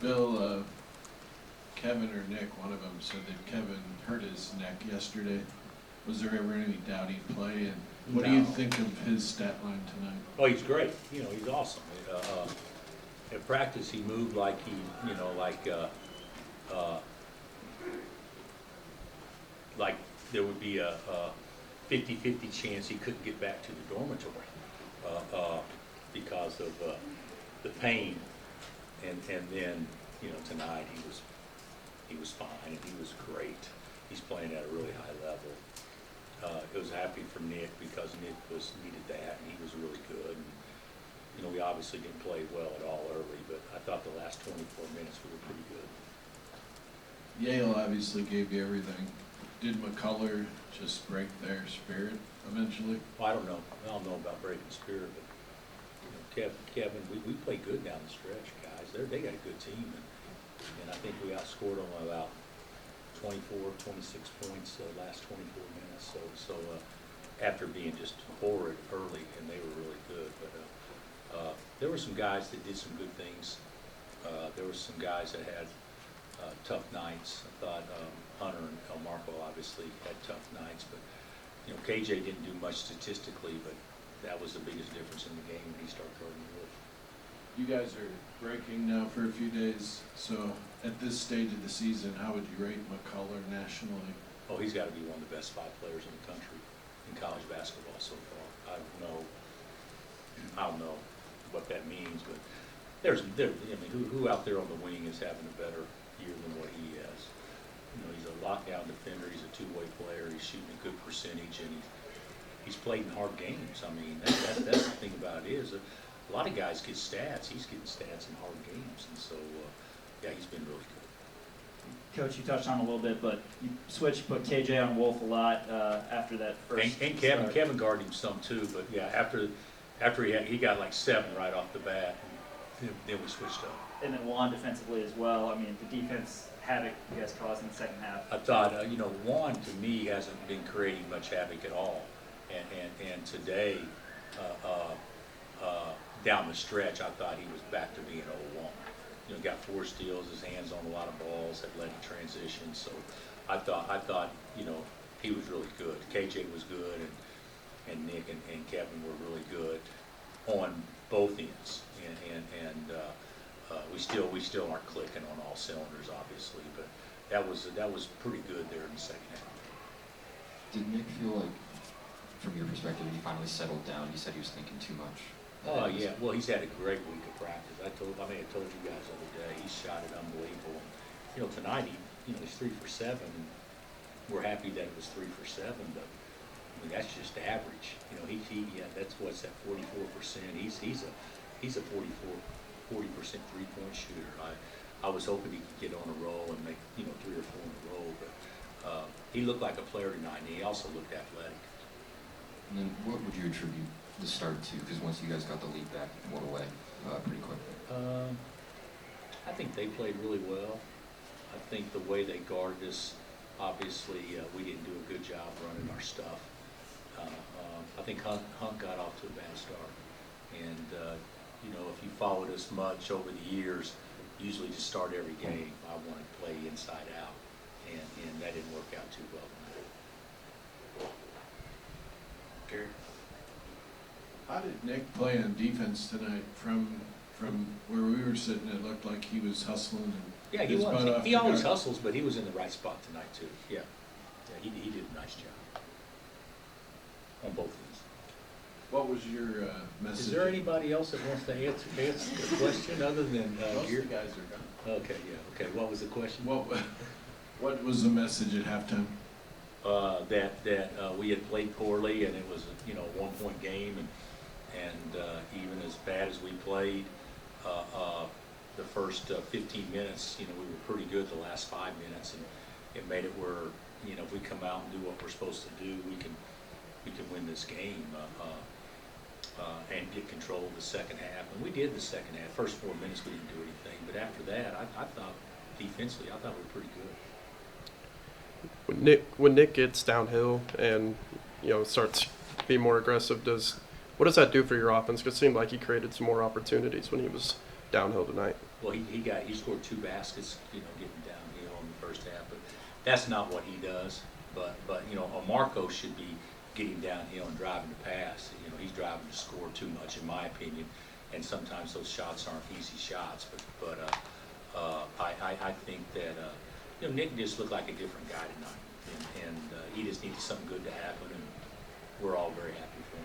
Bill, Kevin or Nick, one of them said that Kevin hurt his neck yesterday. Was there ever any doubt he'd play? And what do you think of his stat line tonight? Oh, he's great. You know, he's awesome. At practice, he moved like he, you know, like there would be a 50-50 chance he couldn't get back to the dormitory because of the pain. And then, you know, tonight he was fine and he was great. He's playing at a really high level. It was happy for Nick because Nick needed that and he was really good. And, you know, we obviously didn't play well at all early, but I thought the last 24 minutes we were pretty good. Yale obviously gave you everything. Did McCullough just break their spirit eventually? Well, I don't know about breaking spirit, but you know, Kevin, we play good down the stretch, guys. They got a good team, and I think we outscored them about 24, 26 points the last 24 minutes. So after being just horrid early, and they were really good. But there were some guys that did some good things. There were some guys that had tough nights. I thought Hunter and El Marco obviously had tough nights, but you know, KJ didn't do much statistically, but that was the biggest difference in the game when he started guarding the Wolf. You guys are breaking now for a few days, so at this stage of the season, how would you rate McCullough nationally? Oh, he's got to be one of the best 5 players in the country in college basketball so far. I don't know what that means, but I mean, who out there on the wing is having a better year than what he has? You know, he's a lockdown defender. He's a two-way player. He's shooting a good percentage, and he's played in hard games. I mean, that's the thing about it is a lot of guys get stats. He's getting stats in hard games, and so yeah, he's been really good. Coach, you touched on it a little bit, but you put KJ on Wolf a lot after that first. And Kevin guarded him some too, but yeah, after he got like 7 right off the bat, and then we switched up. And then Juan defensively as well. I mean, the defense havoc you guys caused in the second half. I thought, you know, Juan to me hasn't been creating much havoc at all, and today, down the stretch, I thought he was back to being old Juan. You know, got 4 steals, his hands on a lot of balls that led to transition. So I thought, you know, he was really good. KJ was good, and Nick and Kevin were really good on both ends. And we still aren't clicking on all cylinders, obviously, but that was pretty good there in the second half. Did Nick feel like, from your perspective, he finally settled down? You said he was thinking too much. Oh yeah, well he's had a great week of practice. I may have told you guys the other day, he shot it unbelievable. You know, tonight he's 3 for 7. We're happy that it was 3 for 7, but I mean that's just average. You know, that's what's that 44%. He's a 40% 3-point shooter. I was hoping he could get on a roll and make 3 or 4 in a row, but he looked like a player tonight, and he also looked athletic. And then what would you attribute the start to? Because once you guys got the lead back, it went away pretty quickly. I think they played really well. I think the way they guarded us, obviously we didn't do a good job running our stuff. I think Hunt got off to a bad start. And, you know, if you followed us much over the years, usually to start every game, I wanted to play inside out. And that didn't work out too well tonight. Gary? How did Nick play on defense tonight? From where we were sitting, it looked like he was hustling. And yeah, he was. He always hustles, but he was in the right spot tonight too. Yeah, he did a nice job on both ends. What was your message? Is there anybody else that wants to answer the question other than most your of the guys are gone? Okay, yeah, okay. What was the question? What was the message at halftime? That we had played poorly, and it was a 1-point game, and even as bad as we played, the first 15 minutes, we were pretty good the last 5 minutes, and it made it where if we come out and do what we're supposed to do, we can win this game and get control of the second half. And we did the second half. First 4 minutes we didn't do anything, but after that, I thought defensively, I thought we were pretty good. When Nick gets downhill and starts to be more aggressive, what does that do for your offense? Because it seemed like he created some more opportunities when he was downhill tonight. Well, he scored 2 baskets, you know, getting downhill in the first half, but that's not what he does. But you know, a Marco should be getting downhill and driving to pass. You know, he's driving to score too much, in my opinion, and sometimes those shots aren't easy shots. But I think that you know, Nick just looked like a different guy tonight, and he just needed something good to happen, and we're all very happy for him.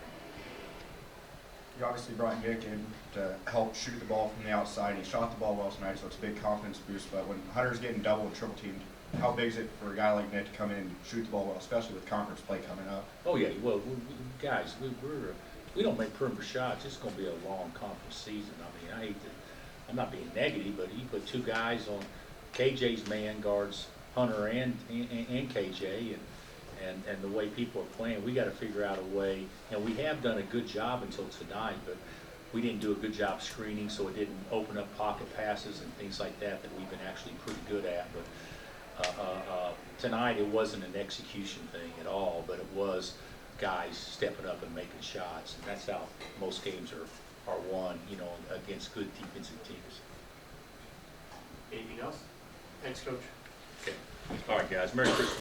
You obviously brought Nick in to help shoot the ball from the outside. He shot the ball well tonight, so it's a big confidence boost. But when Hunter's getting double and triple teamed, how big is it for a guy like Nick to come in and shoot the ball well, especially with conference play coming up? Oh yeah, well, guys, we don't make perimeter shots. It's going to be a long conference season. I mean, I'm not being negative, but you put 2 guys on KJ's man guards, Hunter and KJ, and the way people are playing, we got to figure out a way. And we have done a good job until tonight, but we didn't do a good job screening, so it didn't open up pocket passes and things like that we've been actually pretty good at. But tonight it wasn't an execution thing at all, but it was guys stepping up and making shots, and that's how most games are won, you know, against good defensive teams. Anything else? Thanks, Coach. Okay. All right, guys. Merry Christmas.